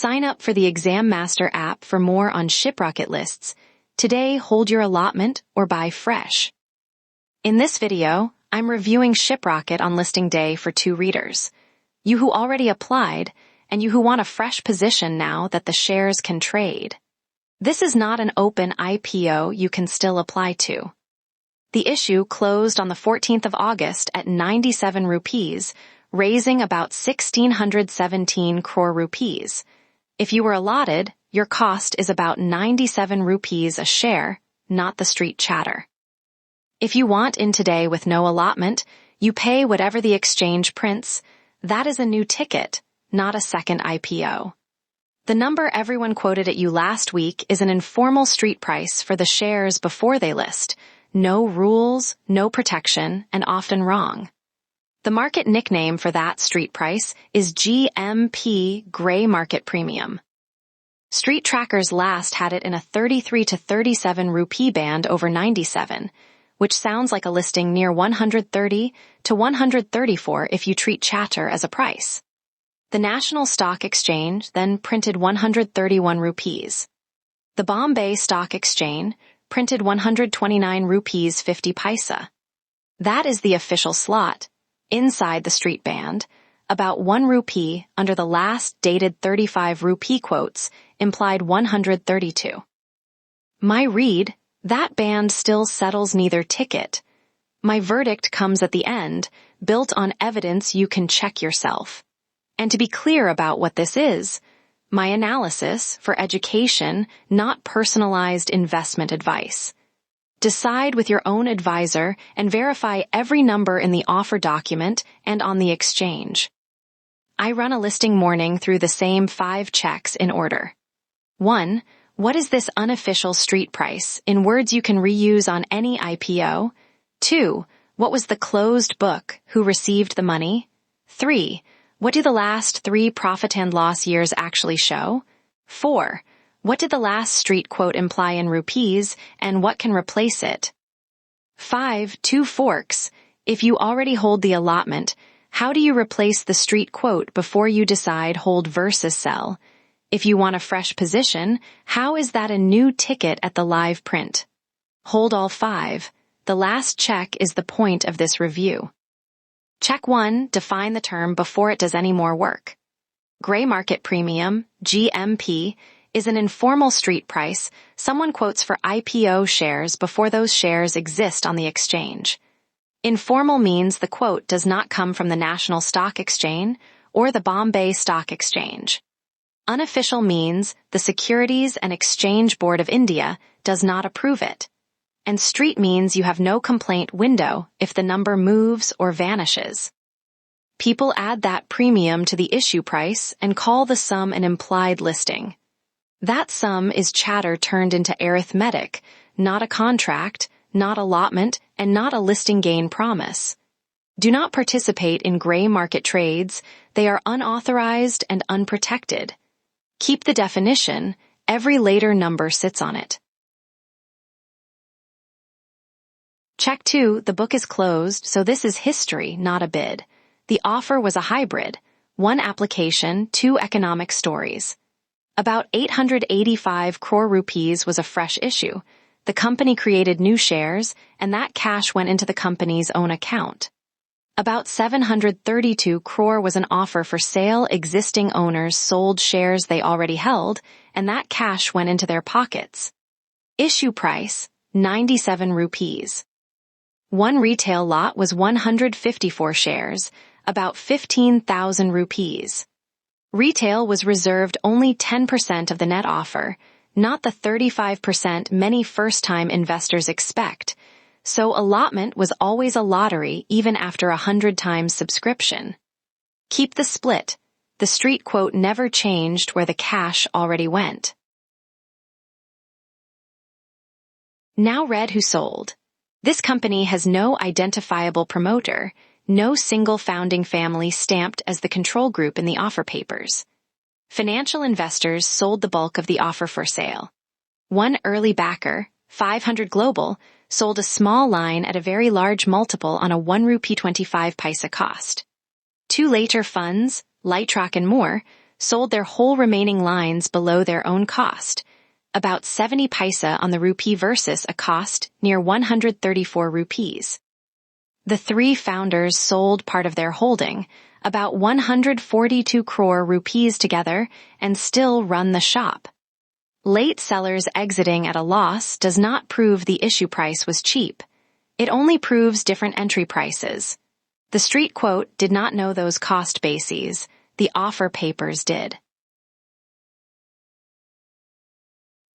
Sign up for the ExamMaster app for more on Shiprocket lists. Today, hold your allotment or buy fresh. In this video, I'm reviewing Shiprocket on listing day for two readers. You who already applied, and you who want a fresh position now that the shares can trade. This is not an open IPO you can still apply to. The issue closed on the 14th of August at 97 rupees, raising about 1,617 crore rupees. If you were allotted, your cost is about 97 rupees a share, not the street chatter. If you want in today with no allotment, you pay whatever the exchange prints. That is a new ticket, not a second IPO. The number everyone quoted at you last week is an informal street price for the shares before they list. No rules, no protection, and often wrong. The market nickname for that street price is GMP Gray Market Premium. Street trackers last had it in a 33 to 37 rupee band over 97, which sounds like a listing near 130 to 134 if you treat chatter as a price. The National Stock Exchange then printed 131 rupees. The Bombay Stock Exchange printed 129 rupees 50 paisa. That is the official slot. Inside the street band, about 1 rupee under the last dated 35 rupee quotes implied 132. My read, that band still settles neither ticket. My verdict comes at the end, built on evidence you can check yourself. And to be clear about what this is, my analysis for education, not personalized investment advice. Decide with your own advisor and verify every number in the offer document and on the exchange. I run a listing morning through the same 5 checks in order. 1. What is this unofficial street price in words you can reuse on any IPO? 2. What was the closed book? Who received the money? 3. What do the last 3 profit and loss years actually show? 4. What did the last street quote imply in rupees, and what can replace it? 5. 2 forks. If you already hold the allotment, how do you replace the street quote before you decide hold versus sell? If you want a fresh position, how is that a new ticket at the live print? Hold all 5. The last check is the point of this review. Check 1. Define the term before it does any more work. Gray Market Premium, GMP, is an informal street price someone quotes for IPO shares before those shares exist on the exchange. Informal means the quote does not come from the National Stock Exchange or the Bombay Stock Exchange. Unofficial means the Securities and Exchange Board of India does not approve it. And street means you have no complaint window if the number moves or vanishes. People add that premium to the issue price and call the sum an implied listing. That sum is chatter turned into arithmetic, not a contract, not allotment, and not a listing gain promise. Do not participate in gray market trades. They are unauthorized and unprotected. Keep the definition. Every later number sits on it. Check 2. The book is closed, so this is history, not a bid. The offer was a hybrid. 1 application, 2 economic stories. About 885 crore rupees was a fresh issue. The company created new shares, and that cash went into the company's own account. About 732 crore was an offer for sale. Existing owners sold shares they already held, and that cash went into their pockets. Issue price, 97 rupees. 1 retail lot was 154 shares, about 15,000 rupees. Retail was reserved only 10% of the net offer, not the 35% many first-time investors expect, so allotment was always a lottery even after 100 times subscription. Keep the split. The street quote never changed where the cash already went. Now read who sold. This company has no identifiable promoter, no single founding family stamped as the control group in the offer papers. Financial investors sold the bulk of the offer for sale. One early backer, 500 Global, sold a small line at a very large multiple on a 1 rupee 25 paisa cost. 2 later funds, Lightrock and more, sold their whole remaining lines below their own cost, about 70 paisa on the rupee versus a cost near 134 rupees. The three founders sold part of their holding, about 142 crore rupees together, and still run the shop. Late sellers exiting at a loss does not prove the issue price was cheap. It only proves different entry prices. The street quote did not know those cost bases. The offer papers did.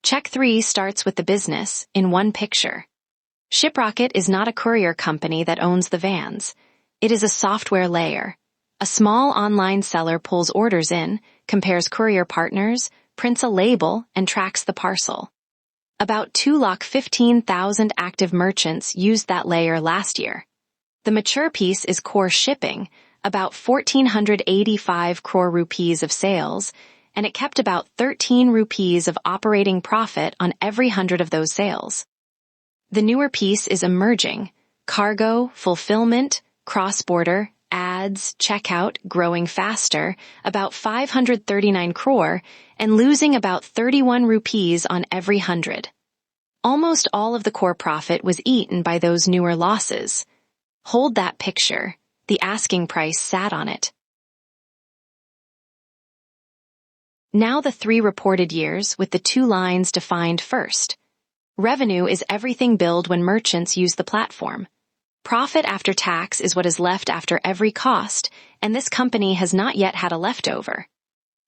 Check 3 starts with the business in one picture. Shiprocket is not a courier company that owns the vans. It is a software layer. A small online seller pulls orders in, compares courier partners, prints a label, and tracks the parcel. About 215,000 active merchants used that layer last year. The mature piece is core shipping, about 1,485 crore rupees of sales, and it kept about 13 rupees of operating profit on every 100 of those sales. The newer piece is emerging, cargo, fulfillment, cross-border, ads, checkout, growing faster, about 539 crore, and losing about 31 rupees on every 100. Almost all of the core profit was eaten by those newer losses. Hold that picture. The asking price sat on it. Now the 3 reported years with the 2 lines defined first. Revenue is everything billed when merchants use the platform. Profit after tax is what is left after every cost, and this company has not yet had a leftover.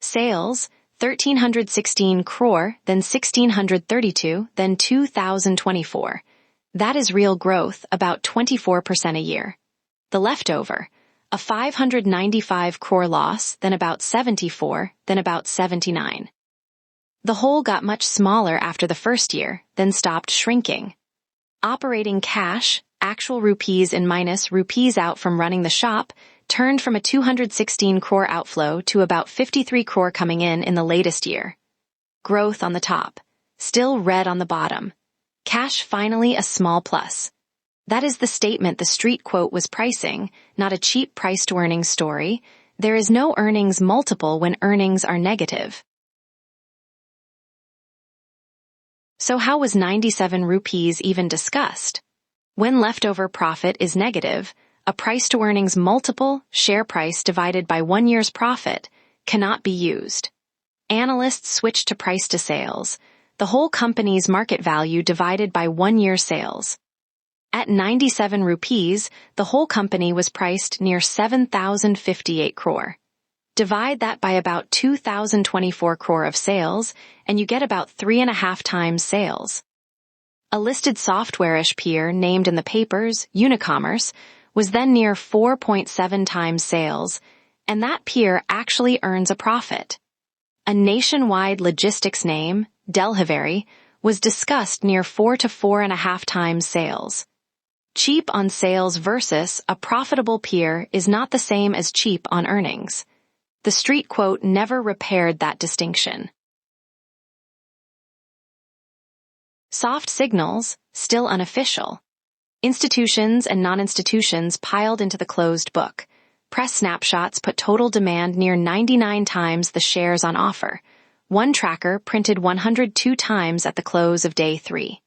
Sales, 1,316 crore, then 1,632, then 2,024. That is real growth, about 24% a year. The leftover, a 595 crore loss, then about 74, then about 79. The hole got much smaller after the first year, then stopped shrinking. Operating cash, actual rupees in minus rupees out from running the shop, turned from a 216 crore outflow to about 53 crore coming in the latest year. Growth on the top, still red on the bottom. Cash finally a small plus. That is the statement the street quote was pricing, not a cheap price-to-earnings story. There is no earnings multiple when earnings are negative. So how was 97 rupees even discussed? When leftover profit is negative, a price-to-earnings multiple, share price divided by 1 year's profit, cannot be used. Analysts switched to price to sales, the whole company's market value divided by 1 year's sales. At 97 rupees, the whole company was priced near 7,058 crore. Divide that by about 2,024 crore of sales, and you get about 3.5 times sales. A listed software-ish peer named in the papers, Unicommerce, was then near 4.7 times sales, and that peer actually earns a profit. A nationwide logistics name, Delhivery, was discussed near 4 to 4.5 times sales. Cheap on sales versus a profitable peer is not the same as cheap on earnings. The street quote never repaired that distinction. Soft signals, still unofficial. Institutions and non-institutions piled into the closed book. Press snapshots put total demand near 99 times the shares on offer. One tracker printed 102 times at the close of day 3.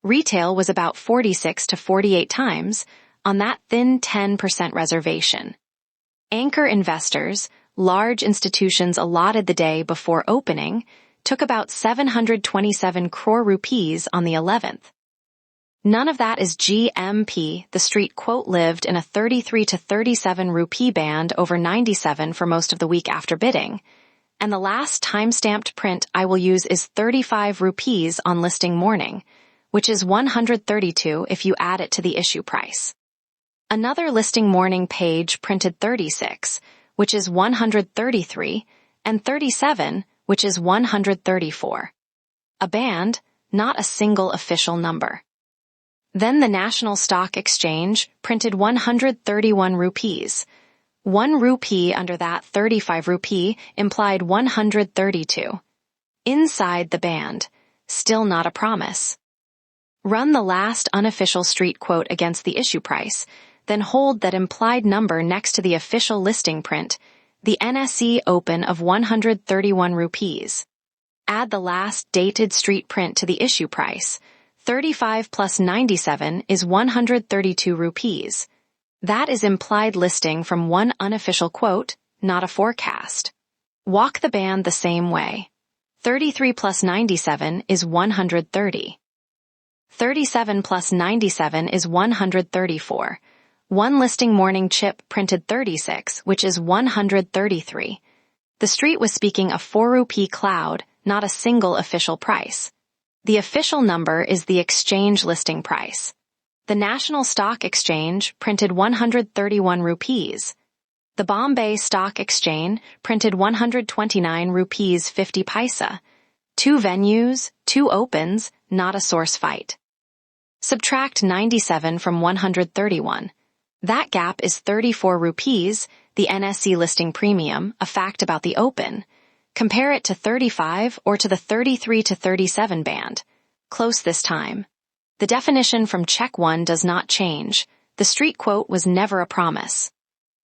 Retail was about 46 to 48 times on that thin 10% reservation. Anchor investors, large institutions allotted the day before opening, took about 727 crore rupees on the 11th. None of that is GMP. The street quote lived in a 33 to 37 rupee band over 97 for most of the week after bidding. And the last time-stamped print I will use is 35 rupees on listing morning, which is 132 if you add it to the issue price. Another listing morning page printed 36, which is 133, and 37, which is 134. A band, not a single official number. Then the National Stock Exchange printed 131 rupees. 1 rupee under that 35 rupee implied 132. Inside the band, still not a promise. Run the last unofficial street quote against the issue price, then hold that implied number next to the official listing print. The NSE open of 131 rupees. Add the last dated street print to the issue price. 35 plus 97 is 132 rupees. That is implied listing from one unofficial quote, not a forecast. Walk the band the same way. 33 plus 97 is 130. 37 plus 97 is 134. One listing morning chip printed 36, which is 133. The street was speaking a 4 rupee cloud, not a single official price. The official number is the exchange listing price. The National Stock Exchange printed 131 rupees. The Bombay Stock Exchange printed 129 rupees 50 paisa. 2 venues, 2 opens, not a source fight. Subtract 97 from 131. That gap is 34 rupees, the NSE listing premium, a fact about the open. Compare it to 35 or to the 33 to 37 band. Close this time. The definition from check 1 does not change. The street quote was never a promise.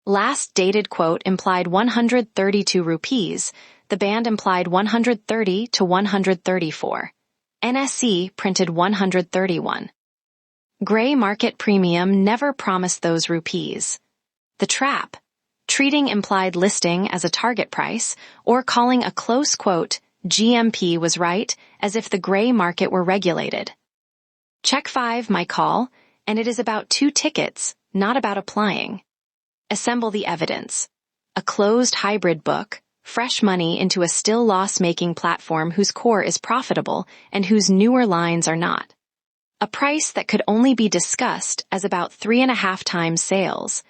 Last dated quote implied 132 rupees. The band implied 130 to 134. NSE printed 131. Gray market premium never promised those rupees. The trap. Treating implied listing as a target price or calling a close quote GMP was right as if the gray market were regulated. Check 5 my call, and it is about 2 tickets, not about applying. Assemble the evidence. A closed hybrid book, fresh money into a still loss-making platform whose core is profitable and whose newer lines are not. A price that could only be discussed as about 3.5 times sales,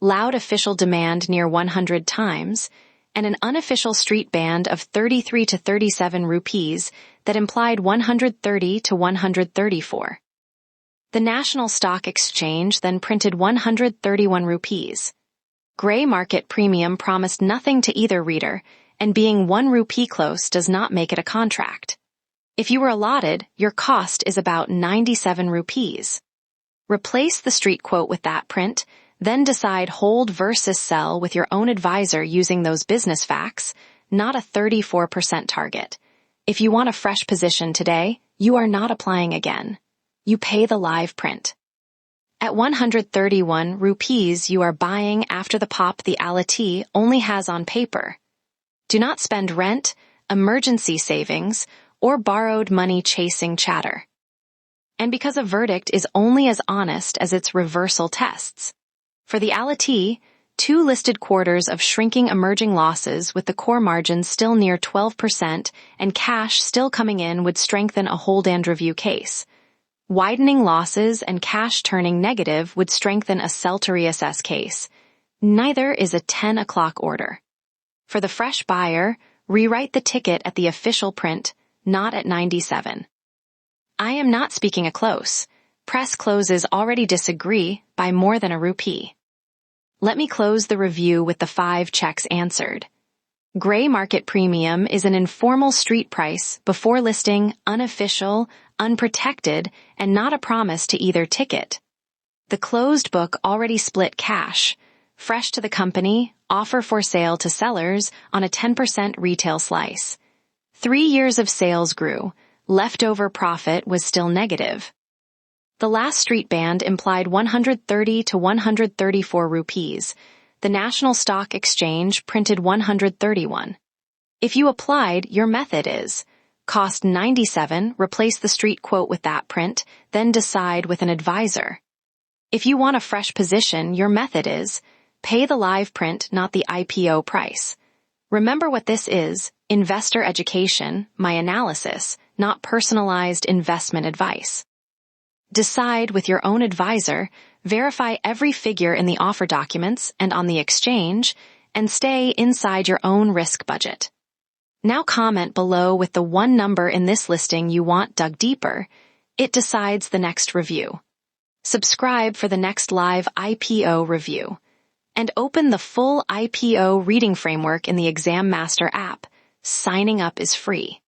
loud official demand near 100 times, and an unofficial street band of 33 to 37 rupees that implied 130 to 134. The National Stock Exchange then printed 131 rupees. Gray market premium promised nothing to either reader, and being 1 rupee close does not make it a contract. If you were allotted, your cost is about 97 rupees. Replace the street quote with that print, then decide hold versus sell with your own advisor using those business facts, not a 34% target. If you want a fresh position today, you are not applying again. You pay the live print. At 131 rupees you are buying after the pop the Allotted only has on paper. Do not spend rent, emergency savings, or borrowed money chasing chatter. And because a verdict is only as honest as its reversal tests. For the Allotted, 2 listed quarters of shrinking emerging losses with the core margin still near 12% and cash still coming in would strengthen a hold and review case. Widening losses and cash turning negative would strengthen a sell to reassess case. Neither is a 10 o'clock order. For the fresh buyer, rewrite the ticket at the official print, not at 97. I am not speaking a close. Press closes already disagree by more than a rupee. Let me close the review with the 5 checks answered. Gray market premium is an informal street price before listing, unofficial, unprotected, and not a promise to either ticket. The closed book already split cash, fresh to the company, offer for sale to sellers on a 10% retail slice. 3 years of sales grew, leftover profit was still negative. The last street band implied 130 to 134 rupees. The National Stock Exchange printed 131. If you applied, your method is cost 97, replace the street quote with that print, then decide with an advisor. If you want a fresh position, your method is pay the live print, not the IPO price. Remember what this is, investor education, my analysis, not personalized investment advice. Decide with your own advisor, verify every figure in the offer documents and on the exchange, and stay inside your own risk budget. Now comment below with the one number in this listing you want dug deeper. It decides the next review. Subscribe for the next live IPO review. And open the full IPO reading framework in the ExamMaster app. Signing up is free.